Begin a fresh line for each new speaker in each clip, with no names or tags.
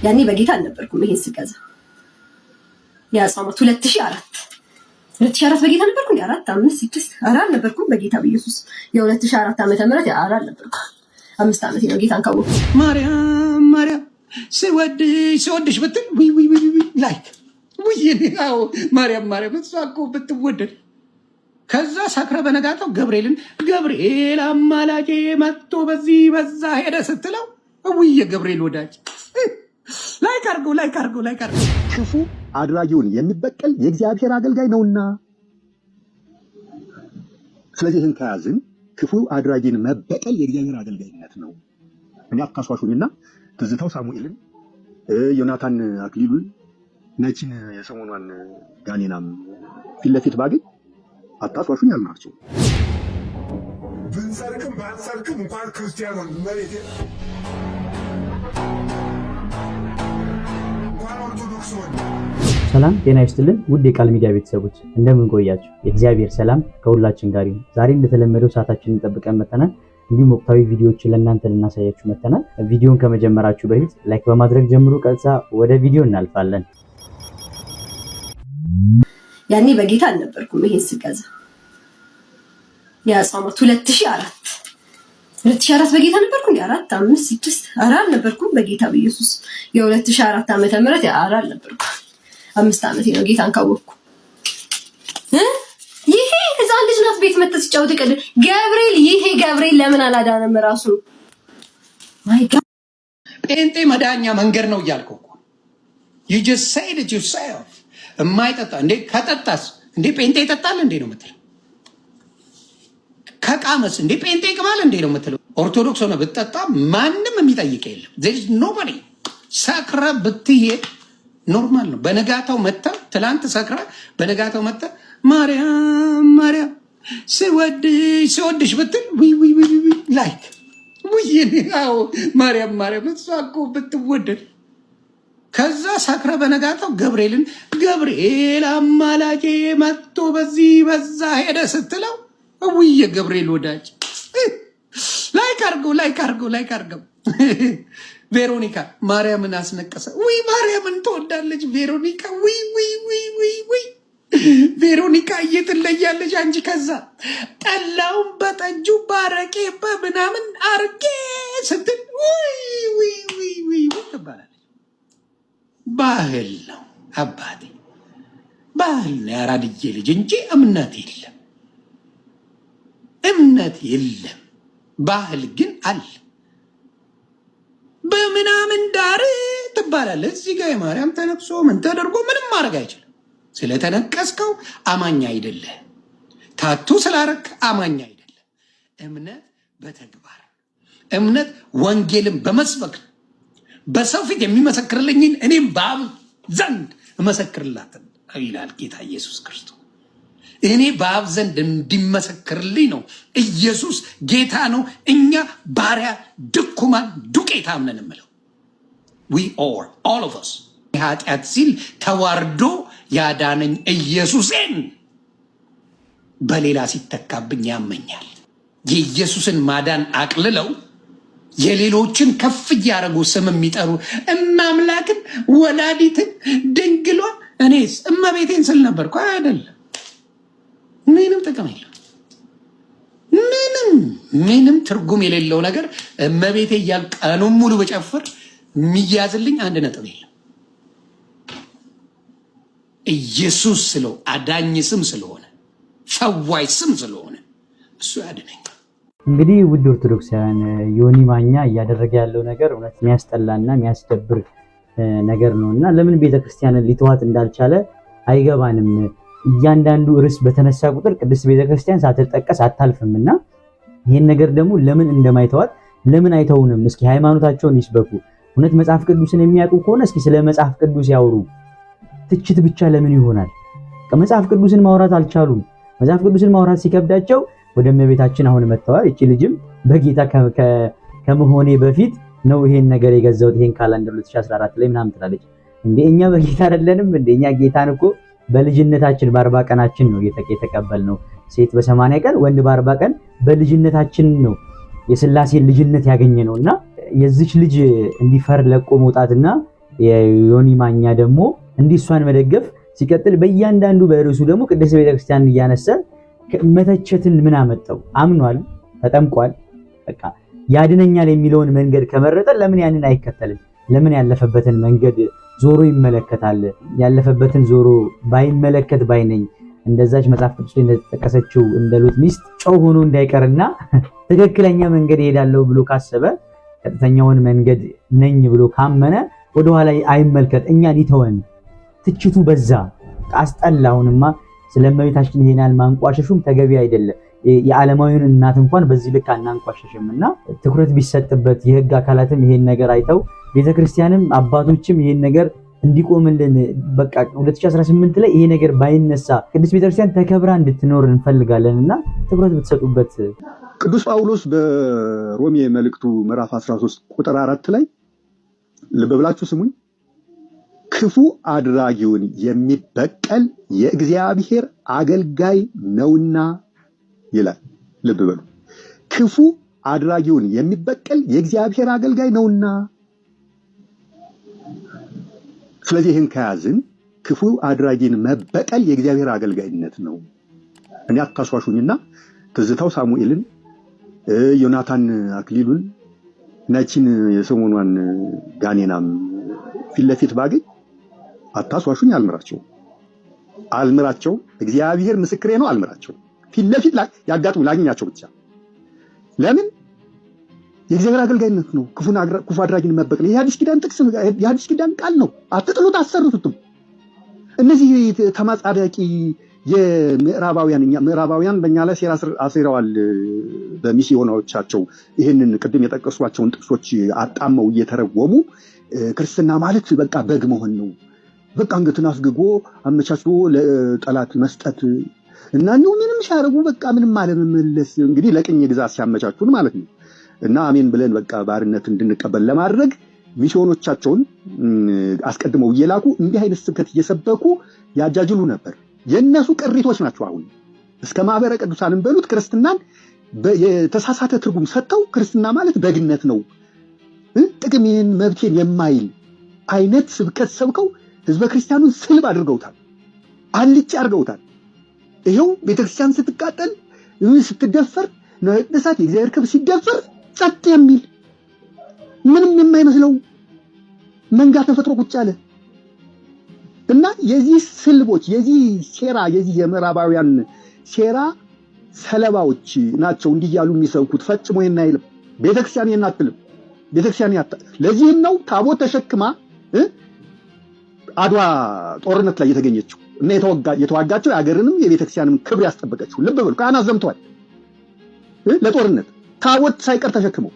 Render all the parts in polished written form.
ያኔ በጌታ አልነበርኩም ይሄን ስገዛ ያጻማት 2004 በጌታ ነበርኩ እንዴ 4 5 6 አራት ነበርኩ በጌታ በኢየሱስ የ2004 ዓመተ ምህረት አራት ነበርኩ 5 ዓመት ነው ጌታን ካወኩ
ማርያም ሲወድሽ ብትል ዊ ላይክ ነው ማርያም እሷ እኮ ብትወደድ ከዛ ሳክረ በነጋታው ገብርኤል አማላጄ መጥቶ በዚህ በዛ ሄደ ስትለው የገብርኤል ወዳጅ ላይክ አርጎ
ክፉ አድራጊውን የሚበቀል የእግዚአብሔር አገልጋይ ነውና፣ ስለዚህ ይህን ከያዝን ክፉ አድራጊን መበቀል የእግዚአብሔር አገልጋይነት ነው። እኔ አታሷሹኝና ትዝታው ሳሙኤልን ዮናታን አክሊሉን ነችን የሰሞኗን ጋኔናም ፊት ለፊት ባገኝ አታሷሹኝ አልናቸው።
ብንሰርክም ባንሰርክም እንኳን ክርስቲያን ሆን መሬቴ እንኳን ኦርቶዶክስ ሆን።
ሰላም ጤና ይስጥልን ውድ የቃል ሚዲያ ቤተሰቦች እንደምን ቆያችሁ? የእግዚአብሔር ሰላም ከሁላችን ጋር ይሁን። ዛሬ እንደተለመደው ሰዓታችንን ጠብቀን መተናል። እንዲሁም ወቅታዊ ቪዲዮዎችን ለእናንተ ልናሳያችሁ መተናል። ቪዲዮን ከመጀመራችሁ በፊት ላይክ በማድረግ ጀምሩ። ቀጥታ ወደ ቪዲዮ እናልፋለን።
ያኔ በጌታ አልነበርኩም ይሄን ስገዛ ያጻማት 2004 በጌታ ነበርኩ እንዴ 4 5 6 አራት ነበርኩ በጌታ በኢየሱስ የ2004 ዓመተ ምህረት አራት ነበርኩ 5 ዓመት ነው ጌታን ካወኩ። ይሄ ህፃን ልጅ ናት ቤት መጥተህ ሲጫወት ገብርኤል ለምን አላዳነም ራሱ? ማይ ጋድ
ጴንጤ መዳኛ መንገድ ነው እያልከው እኮ you just said it yourself። የማይጠጣ እንዴ ከጠጣስ እንዴ ጴንጤ ይጠጣል እንዴ ነው የምትለው? ከቃመስ እንዴ ጴንጤ ይቅማል እንዴ ነው የምትለው? ኦርቶዶክስ ሆነ ብትጠጣ ማንም የሚጠይቅ የለም። there is nobody። ሰክረ ብትሄድ ኖርማል ነው። በነጋታው መጣ ትላንት ሰክራ በነጋታው መጣ ማርያም ሲወድሽ ብትል ዊ ላይክ ነው ማርያም እሷ እኮ ብትወደድ ከዛ ሳክረ በነጋታው ገብርኤል አማላጄ መጥቶ በዚህ በዛ ሄደ ስትለው የገብርኤል ወዳጅ ላይክ አርገው ቬሮኒካ ማርያምን አስነቀሰ። ማርያምን ትወዳለች ቬሮኒካ። ቬሮኒካ እየትለያለች አንቺ። ከዛ ጠላውን በጠጁ ባረቄ በምናምን አርጌ ስትል ትባላለች። ባህል ነው አባቴ፣ ባህል ነው ያራድዬ ልጅ እንጂ እምነት የለም። ባህል ግን አለ። በምናምን ዳር ትባላለህ። እዚህ ጋር የማርያም ተነቅሶ ምን ተደርጎ ምንም ማድረግ አይችልም። ስለተነቀስከው አማኝ አይደለህ። ታቱ ስላረክ አማኝ አይደለህ። እምነት በተግባር እምነት ወንጌልን በመስበክ በሰው ፊት የሚመሰክርልኝን እኔም በአብ ዘንድ እመሰክርላትን ይላል ጌታ ኢየሱስ ክርስቶስ። እኔ በአብ ዘንድ እንዲመሰክርልኝ ነው። ኢየሱስ ጌታ ነው። እኛ ባሪያ ድኩማን ዱቄታ ነን የምለው we are all of us። ኃጢአት ሲል ተዋርዶ ያዳነኝ ኢየሱስን በሌላ ሲተካብኝ ያመኛል። የኢየሱስን ማዳን አቅልለው የሌሎችን ከፍ እያደረጉ ስም የሚጠሩ እማምላክን ወላዲትን ድንግሏን እኔስ እመቤቴን ስል ነበርኩ አይደለም። ምንም ጥቅም የለው። ምንም ትርጉም የሌለው ነገር እመቤቴ እያልኩ ቀኑን ሙሉ በጨፍር የሚያዝልኝ አንድ ነጥብ የለም። ኢየሱስ ስለው አዳኝ ስም ስለሆነ ፈዋይ ስም ስለሆነ እሱ ያድነኝ።
እንግዲህ ውድ ኦርቶዶክሳውያን ዮኒ ማኛ እያደረገ ያለው ነገር እውነት የሚያስጠላና የሚያስደብር ነገር ነውና ለምን ቤተክርስቲያንን ሊተዋት እንዳልቻለ አይገባንም። እያንዳንዱ ርዕስ በተነሳ ቁጥር ቅድስት ቤተክርስቲያን ሳትጠቀስ አታልፍምና ይሄን ነገር ደግሞ ለምን እንደማይተዋት ለምን አይተውንም? እስኪ ሃይማኖታቸውን ይስበኩ። እውነት መጽሐፍ ቅዱስን የሚያውቁ ከሆነ እስኪ ስለ መጽሐፍ ቅዱስ ያወሩ። ትችት ብቻ ለምን ይሆናል? ከመጽሐፍ ቅዱስን ማውራት አልቻሉም። መጽሐፍ ቅዱስን ማውራት ሲከብዳቸው ወደ እመቤታችን አሁን መጥተዋል። እቺ ልጅም በጌታ ከመሆኔ በፊት ነው ይሄን ነገር የገዛሁት ይሄን ካላንደር 2014 ላይ ምናምን ትላለች። እንዴ እኛ በጌታ አይደለንም? እንደኛ ጌታን እኮ በልጅነታችን በ40 ቀናችን ነው የተቀበልነው። ሴት በ80 ቀን ወንድ በ40 ቀን በልጅነታችን ነው የሥላሴ ልጅነት ያገኘነውና የዚች ልጅ እንዲፈር ለቆ መውጣትና የዮኒ ማኛ ደግሞ እንዲህ እሷን መደገፍ ሲቀጥል በእያንዳንዱ በርዕሱ ደግሞ ቅድስት ቤተክርስቲያን እያነሳ መተቸትን ምን አመጣው? አምኗል፣ ተጠምቋል። በቃ ያድነኛል የሚለውን መንገድ ከመረጠ ለምን ያንን አይከተልም? ለምን ያለፈበትን መንገድ ዞሮ ይመለከታል? ያለፈበትን ዞሮ ባይመለከት ባይነኝ እንደዛች መጽሐፍ ቅዱስ ላይ እንደተጠቀሰችው እንደ ሎጥ ሚስት ጨው ሆኖ እንዳይቀርና ትክክለኛ መንገድ እሄዳለሁ ብሎ ካሰበ ቀጥተኛውን መንገድ ነኝ ብሎ ካመነ ወደኋላ አይመልከት። እኛን ይተወን። ትችቱ በዛ አስጠላውንማ። ስለእመቤታችን ይሄናል ማንቋሸሹም ተገቢ አይደለም። የዓለማዊውን እናት እንኳን በዚህ ልክ አናንቋሸሽምና ትኩረት ቢሰጥበት የህግ አካላትም ይሄን ነገር አይተው ቤተክርስቲያንም አባቶችም ይሄን ነገር እንዲቆምልን በቃ 2018 ላይ ይሄ ነገር ባይነሳ ቅድስት ቤተክርስቲያን ተከብራ እንድትኖር እንፈልጋለንና ትኩረት ብትሰጡበት።
ቅዱስ ጳውሎስ በሮሜ መልእክቱ ምዕራፍ 13 ቁጥር 4 ላይ ልብ ብላችሁ ስሙኝ፣ ክፉ አድራጊውን የሚበቀል የእግዚአብሔር አገልጋይ ነውና ይላል። ልብ በሉ፣ ክፉ አድራጊውን የሚበቀል የእግዚአብሔር አገልጋይ ነውና። ስለዚህ ይህን ከያዝን ክፉ አድራጊን መበቀል የእግዚአብሔር አገልጋይነት ነው። እኔ አታሷሹኝና ትዝታው ሳሙኤልን፣ ዮናታን አክሊሉን፣ ነችን የሰሞኗን ጋኔናም ፊት ለፊት ባገኝ አታሷሹኝ፣ አልምራቸው። እግዚአብሔር ምስክሬ ነው፣ አልምራቸው። ፊት ለፊት ያጋጥሙ ላግኛቸው ብቻ። ለምን? የእግዚአብሔር አገልጋይነት ነው ክፉ አድራጊን መበቀል። የሐዲስ ኪዳን ጥቅስ፣ የሐዲስ ኪዳን ቃል ነው። አትጥሉት፣ አሰርቱትም። እነዚህ ተማጻዳቂ ምዕራባውያን በእኛ ላይ ሴራ አሴረዋል። በሚስዮናዎቻቸው ይህንን ቅድም የጠቀሷቸውን ጥቅሶች አጣመው እየተረጎሙ ክርስትና ማለት በቃ በግ መሆን ነው፣ በቃ አንገትን አስግጎ አመቻችቶ ለጠላት መስጠት እና ነው ምንም ሲያረጉ በቃ ምንም አለመመለስ። እንግዲህ ለቅኝ ግዛት ሲያመቻቹን ማለት ነው። እና አሜን ብለን በቃ ባርነት እንድንቀበል ለማድረግ ሚስዮኖቻቸውን አስቀድመው እየላኩ እንዲህ አይነት ስብከት እየሰበኩ ያጃጅሉ ነበር። የነሱ ቅሪቶች ናቸው። አሁን እስከ ማህበረ ቅዱሳንን በሉት ክርስትናን የተሳሳተ ትርጉም ሰጥተው ክርስትና ማለት በግነት ነው፣ ጥቅሜን መብቴን የማይል አይነት ስብከት ሰብከው ህዝበ ክርስቲያኑን ስልብ አድርገውታል፣ አልጭ አድርገውታል። ይሄው ቤተክርስቲያን ስትቃጠል ስትደፈር ነው ቅዱሳት የእግዚአብሔር ክብር ሲደፈር ጸጥ የሚል ምንም የማይመስለው መንጋ ተፈጥሮ ቁጭ አለ። እና የዚህ ስልቦች የዚህ ሴራ የዚህ የምዕራባውያን ሴራ ሰለባዎች ናቸው እንዲህ ያሉ የሚሰብኩት። ፈጽሞ ይሄን አይልም ቤተክርስቲያን፣ ይሄን አትልም ቤተክርስቲያን። ለዚህም ነው ታቦት ተሸክማ አድዋ ጦርነት ላይ የተገኘችው እና የተዋጋቸው የሀገርንም የቤተክርስቲያንም ክብር ያስጠበቀችው። ልብ በሉ፣ ካህናት ዘምተዋል ለጦርነት ታቦት ሳይቀር ተሸክመው።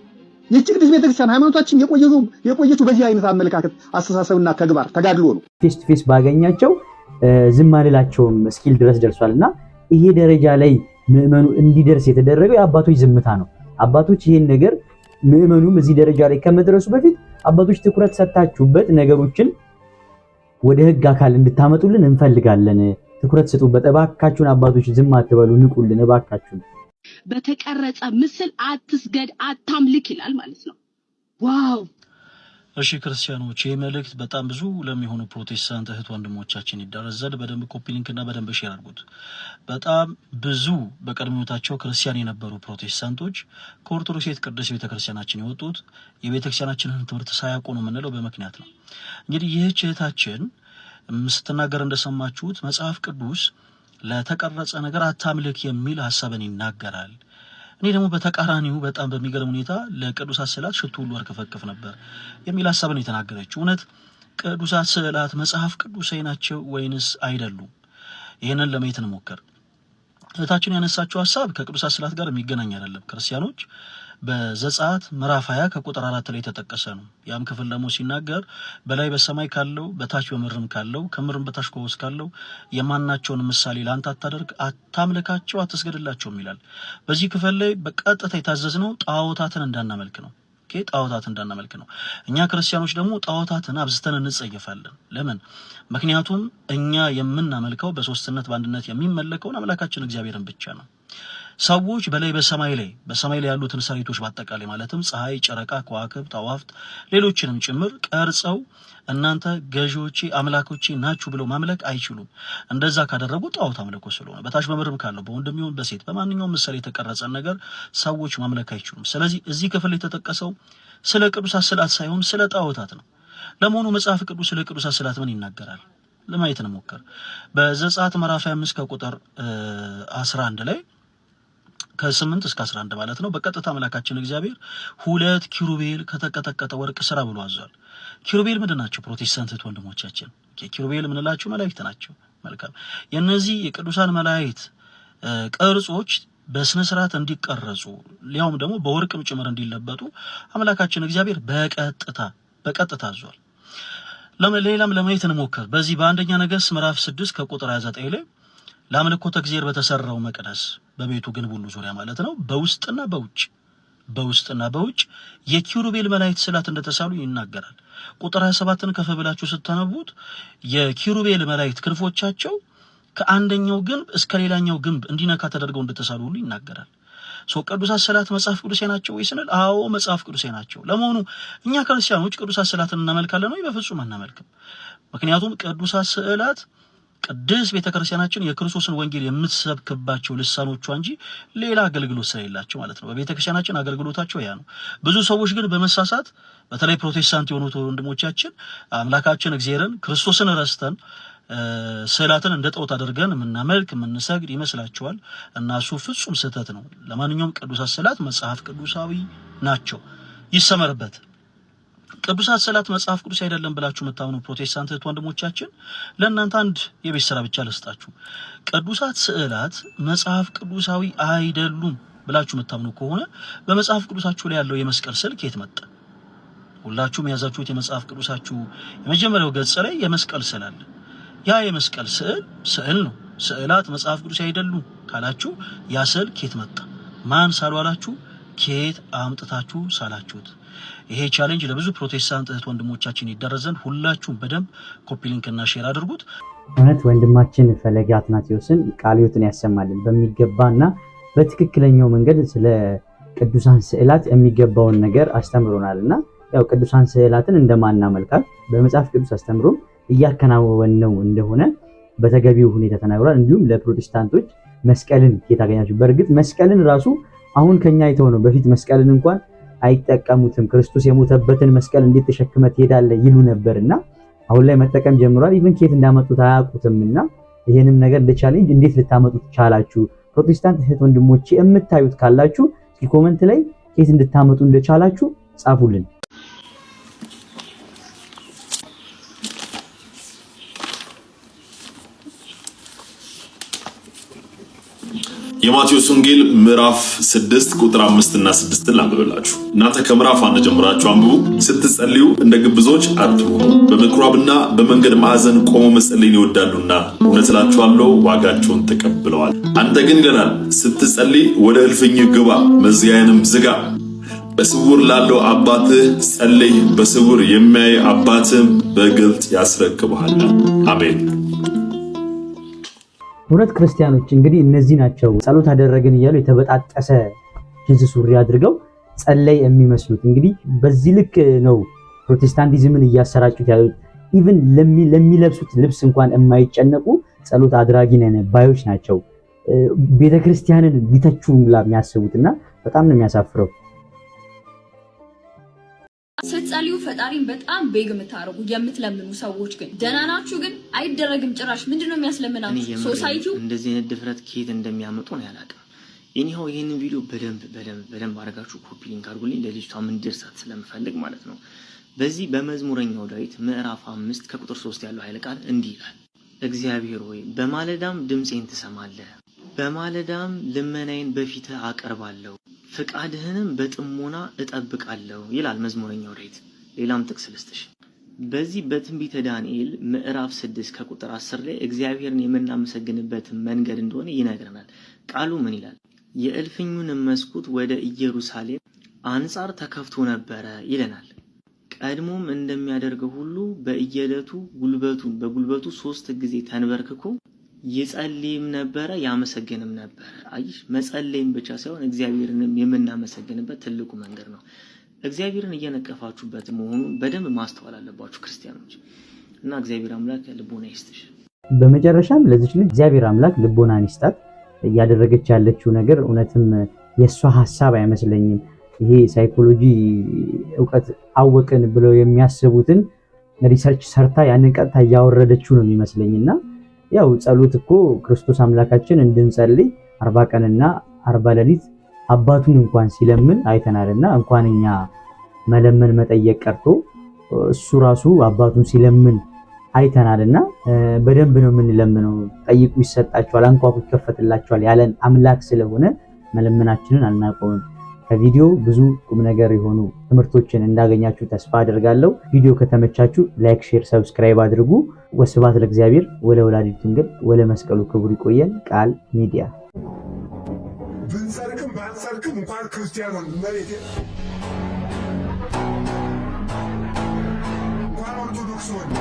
ይህች ቅድስት ቤተክርስቲያን ሃይማኖታችን የቆየችው በዚህ አይነት አመለካከት፣ አስተሳሰብና ተግባር ተጋድሎ ነው።
ፌስ ቱ ፌስ ባገኛቸው ዝም አልላቸውም እስኪል ድረስ ደርሷልና ይሄ ደረጃ ላይ ምዕመኑ እንዲደርስ የተደረገው የአባቶች ዝምታ ነው። አባቶች ይሄን ነገር ምዕመኑም እዚህ ደረጃ ላይ ከመድረሱ በፊት አባቶች ትኩረት ሰጣችሁበት ነገሮችን ወደ ህግ አካል እንድታመጡልን እንፈልጋለን። ትኩረት ስጡበት እባካችሁን። አባቶች ዝም አትበሉ፣ ንቁልን እባካችሁን።
በተቀረጸ ምስል አትስገድ፣ አታምልክ ይላል ማለት ነው። ዋው!
እሺ ክርስቲያኖች፣ ይህ መልእክት በጣም ብዙ ለሚሆኑ ፕሮቴስታንት እህት ወንድሞቻችን ይዳረስ ዘንድ በደንብ ኮፒ ሊንክና በደንብ ሼር አድርጉት። በጣም ብዙ በቀድሞታቸው ክርስቲያን የነበሩ ፕሮቴስታንቶች ከኦርቶዶክስ ቅድስት ቤተክርስቲያናችን የወጡት የቤተክርስቲያናችንን ትምህርት ሳያውቁ ነው የምንለው በምክንያት ነው። እንግዲህ ይህች እህታችን ስትናገር እንደሰማችሁት መጽሐፍ ቅዱስ ለተቀረጸ ነገር አታምልክ የሚል ሐሳብን ይናገራል። እኔ ደግሞ በተቃራኒው በጣም በሚገርም ሁኔታ ለቅዱሳት ስዕላት ሽቱ ሁሉ አርከፈክፍ ነበር የሚል ሐሳብን የተናገረችው። እውነት ቅዱሳት ስዕላት መጽሐፍ ቅዱሳዊ ናቸው ወይንስ አይደሉም? ይህንን ለማየት እንሞክር። እህታችን ያነሳችው ሐሳብ ከቅዱሳት ስዕላት ጋር የሚገናኝ አይደለም። ክርስቲያኖች በዘጸአት ምዕራፍ 20 ከቁጥር 4 ላይ የተጠቀሰ ነው። ያም ክፍል ደግሞ ሲናገር በላይ በሰማይ ካለው በታች በምድርም ካለው ከምድርም በታች ከውስጥ ካለው የማናቸውን ምሳሌ ለአንተ አታደርግ፣ አታምልካቸው፣ አትስገድላቸውም ይላል። በዚህ ክፍል ላይ በቀጥታ የታዘዝነው ጣዖታትን እንዳናመልክ ነው። ጣዖታትን እንዳናመልክ ነው። እኛ ክርስቲያኖች ደግሞ ጣዖታትን አብዝተን እንጸየፋለን። ለምን? ምክንያቱም እኛ የምናመልከው በሶስትነት በአንድነት የሚመለከውን አምላካችን እግዚአብሔርን ብቻ ነው። ሰዎች በላይ በሰማይ ላይ ያሉትን ሰራዊቶች ባጠቃላይ ማለትም ፀሐይ፣ ጨረቃ፣ ከዋክብት፣ አዋፍት ሌሎችንም ጭምር ቀርጸው እናንተ ገዢዎቼ አምላኮቼ ናችሁ ብለው ማምለክ አይችሉም። እንደዛ ካደረጉ ጣዖት አምልኮ ስለሆነ በታች በምድርም ካለው በወንድም ይሁን በሴት በማንኛውም ምሳሌ የተቀረጸን ነገር ሰዎች ማምለክ አይችሉም። ስለዚህ እዚህ ክፍል የተጠቀሰው ስለ ቅዱሳት ስዕላት ሳይሆን ስለ ጣዖታት ነው። ለመሆኑ መጽሐፍ ቅዱስ ስለ ቅዱሳት ስዕላት ምን ይናገራል? ለማየት እንሞክር። በዘጸአት ምዕራፍ 25 ከቁጥር 11 ላይ ከ8 እስከ 11 ማለት ነው። በቀጥታ አምላካችን እግዚአብሔር 2 ኪሩቤል ከተቀጠቀጠ ወርቅ ስራ ብሎ አዟል። ኪሩቤል ምንድን ናቸው? ፕሮቴስታንት ወንድሞቻችን ኪሩቤል ምንላቸው መላእክት ናቸው። መልካም። የነዚህ የቅዱሳን መላእክት ቅርጾች በስነ ስርዓት እንዲቀረጹ ሊያውም ደግሞ በወርቅም ጭምር እንዲለበጡ አምላካችን እግዚአብሔር በቀጥታ አዟል። ሌላም ለማየት እንሞክር። በዚህ በአንደኛ ነገሥት ምዕራፍ 6 ከቁጥር 29 ላይ ለአምልኮተ እግዚአብሔር በተሰራው መቅደስ በቤቱ ግንብ ሁሉ ዙሪያ ማለት ነው በውስጥና በውጭ የኪሩቤል መላእክት ስዕላት እንደተሳሉ ይናገራል። ቁጥር 27ን ከፍ ብላችሁ ስታነቡት የኪሩቤል መላእክት ክንፎቻቸው ከአንደኛው ግንብ እስከ ሌላኛው ግንብ እንዲነካ ተደርገው እንደተሳሉ ሁሉ ይናገራል። ቅዱሳት ስዕላት መጽሐፍ ቅዱሴ ናቸው ወይ ስንል አዎ መጽሐፍ ቅዱሴ ናቸው። ለመሆኑ እኛ ክርስቲያኖች ቅዱሳት ስዕላትን እናመልካለን ወይ? በፍጹም አናመልክም። ምክንያቱም ቅዱሳት ስዕላት ቅድስት ቤተክርስቲያናችን የክርስቶስን ወንጌል የምትሰብክባቸው ልሳኖቿ እንጂ ሌላ አገልግሎት ስለሌላቸው ማለት ነው። በቤተክርስቲያናችን አገልግሎታቸው ያ ነው። ብዙ ሰዎች ግን በመሳሳት በተለይ ፕሮቴስታንት የሆኑት ወንድሞቻችን አምላካችን እግዚአብሔርን ክርስቶስን ረስተን ስዕላትን እንደ ጣዖት አድርገን የምናመልክ የምንሰግድ ይመስላቸዋል እና እሱ ፍጹም ስህተት ነው። ለማንኛውም ቅዱሳት ስዕላት መጽሐፍ ቅዱሳዊ ናቸው፣ ይሰመርበት። ቅዱሳት ስዕላት መጽሐፍ ቅዱስ አይደለም ብላችሁ የምታምኑ ፕሮቴስታንት ወንድሞቻችን ለእናንተ አንድ የቤት ስራ ብቻ ልስጣችሁ። ቅዱሳት ስዕላት መጽሐፍ ቅዱሳዊ አይደሉም ብላችሁ የምታምኑ ከሆነ በመጽሐፍ ቅዱሳችሁ ላይ ያለው የመስቀል ስዕል ከየት መጣ? ሁላችሁም የያዛችሁት የመጽሐፍ ቅዱሳችሁ የመጀመሪያው ገጽ ላይ የመስቀል ስዕል አለ። ያ የመስቀል ስዕል ነው። ስዕላት መጽሐፍ ቅዱስ አይደሉም ካላችሁ ያ ስዕል ከየት መጣ? ማን ሳሉ አላችሁ? ከየት አምጥታችሁ ሳላችሁት? ይሄ ቻሌንጅ ለብዙ ፕሮቴስታንት እህት ወንድሞቻችን ይደረዘን። ሁላችሁም በደንብ ኮፒ ሊንክ እና ሼር አድርጉት።
እውነት ወንድማችን ፈለገ አትናቴዎስን ቃለ ሕይወትን ያሰማልን በሚገባና በትክክለኛው መንገድ ስለ ቅዱሳን ስዕላት የሚገባውን ነገር አስተምሮናልና ያው ቅዱሳን ስዕላትን እንደማናመልካት በመጽሐፍ ቅዱስ አስተምሮ እያከናወነው እንደሆነ በተገቢው ሁኔታ ተናግሯል። እንዲሁም ለፕሮቴስታንቶች መስቀልን ከታገኛችሁ በእርግጥ መስቀልን ራሱ አሁን ከኛ አይተው ነው። በፊት መስቀልን እንኳን አይጠቀሙትም። ክርስቶስ የሞተበትን መስቀል እንዴት ተሸክመ ትሄዳለህ ይሉ ነበርና አሁን ላይ መጠቀም ጀምሯል። ኢቭን ከየት እንዳመጡት አያውቁትምና ይሄንም ነገር እንደ ቻሌንጅ እንዴት ልታመጡት ቻላችሁ? ፕሮቴስታንት እህት ወንድሞቼ የምታዩት ካላችሁ እስኪ ኮሜንት ላይ ከየት እንድታመጡ እንደቻላችሁ ጻፉልን።
የማቴዎስ ወንጌል ምዕራፍ 6 ቁጥር 5 እና 6 ላንብብላችሁ። እናንተ ከምዕራፍ 1 ጀምራችሁ አንብቡ። ስትጸልዩ እንደ ግብዞች አትሁኑ፣ በምኩራብና በመንገድ ማዕዘን ቆመው መጸለይን ይወዳሉና እውነት እላችኋለሁ ዋጋቸውን ተቀብለዋል። አንተ ግን ይለናል ስትጸልይ ወደ እልፍኝ ግባ፣ መዝጊያህንም ዝጋ፣ በስውር ላለው አባትህ ጸልይ፣ በስውር የሚያይ አባትህም በግልጥ ያስረክብሃል። አሜን።
እውነት ክርስቲያኖች እንግዲህ እነዚህ ናቸው ጸሎት አደረግን እያሉ የተበጣጠሰ ጂንስ ሱሪ አድርገው ጸለይ የሚመስሉት። እንግዲህ በዚህ ልክ ነው ፕሮቴስታንቲዝምን እያሰራጩት ያሉት። ኢቭን ለሚለብሱት ልብስ እንኳን የማይጨነቁ ጸሎት አድራጊ ነን ባዮች ናቸው ቤተክርስቲያንን ሊተቹ የሚያስቡትና በጣም ነው የሚያሳፍረው።
ስትጸልዩ ፈጣሪን በጣም ቤግ የምታረጉ የምትለምኑ ሰዎች ግን ደህና ናችሁ? ግን አይደረግም ጭራሽ። ምንድነው የሚያስለምናችሁ? ሶሳይቲው
እንደዚህ አይነት ድፍረት ከየት እንደሚያመጡ ነው ያላቀም። እኔው ይሄንን ቪዲዮ በደንብ አድርጋችሁ ኮፒ ሊንክ አድርጉልኝ ለልጅቷ ምን ደርሳት ስለምፈልግ ማለት ነው። በዚህ በመዝሙረኛው ዳዊት ምዕራፍ 5 ከቁጥር 3 ያለው ኃይለ ቃል እንዲህ ይላል፣ እግዚአብሔር ሆይ በማለዳም ድምጼን ትሰማለህ፣ በማለዳም ልመናዬን በፊትህ አቀርባለሁ፣ ፍቃድህንም በጥሞና እጠብቃለሁ ይላል መዝሙረኛው ዳዊት። ሌላም ጥቅስ ልስጥሽ። በዚህ በትንቢተ ዳንኤል ምዕራፍ 6 ከቁጥር 10 ላይ እግዚአብሔርን የምናመሰግንበት መንገድ እንደሆነ ይነግረናል። ቃሉ ምን ይላል? የእልፍኙን መስኮት ወደ ኢየሩሳሌም አንጻር ተከፍቶ ነበረ ይለናል። ቀድሞም እንደሚያደርገው ሁሉ በየዕለቱ በጉልበቱ 3 ጊዜ ተንበርክኮ ይጸልይም ነበረ ያመሰግንም ነበረ። አይሽ መጸለይም ብቻ ሳይሆን እግዚአብሔርንም የምናመሰግንበት ትልቁ መንገድ ነው። እግዚአብሔርን እየነቀፋችሁበት መሆኑን በደንብ ማስተዋል አለባችሁ ክርስቲያኖች እና እግዚአብሔር አምላክ ልቦና ይስጥሽ።
በመጨረሻም ለዚች ልጅ እግዚአብሔር አምላክ ልቦናን ይስጣት። እያደረገች ያለችው ነገር እውነትም የሷ ሐሳብ አይመስለኝም። ይሄ ሳይኮሎጂ ዕውቀት አወቅን ብለው የሚያስቡትን ሪሰርች ሰርታ ያንን ቀጥታ እያወረደችው ነው የሚመስለኝና ያው ጸሎት እኮ ክርስቶስ አምላካችን እንድንጸልይ 40 ቀንና 40 ሌሊት አባቱን እንኳን ሲለምን አይተናልና እንኳን እኛ መለመን መጠየቅ ቀርቶ እሱ ራሱ አባቱን ሲለምን አይተናልና በደንብ ነው የምንለምነው። ጠይቁ ይሰጣችኋል፣ አንኳኩ ይከፈትላችኋል ያለን አምላክ ስለሆነ መለመናችንን አናቆምም። ከቪዲዮ ብዙ ቁም ነገር የሆኑ ትምህርቶችን እንዳገኛችሁ ተስፋ አደርጋለሁ። ቪዲዮ ከተመቻችሁ ላይክ፣ ሼር፣ ሰብስክራይብ አድርጉ። ወስብሐት ለእግዚአብሔር ወለወላዲቱ ድንግል ወለመስቀሉ ክቡር። ይቆየን። ቃል ሚዲያ
ብንሰርቅም ባንሰርቅም እንኳን ክርስቲያኖን መሬት እንኳን ኦርቶዶክስ ሆነ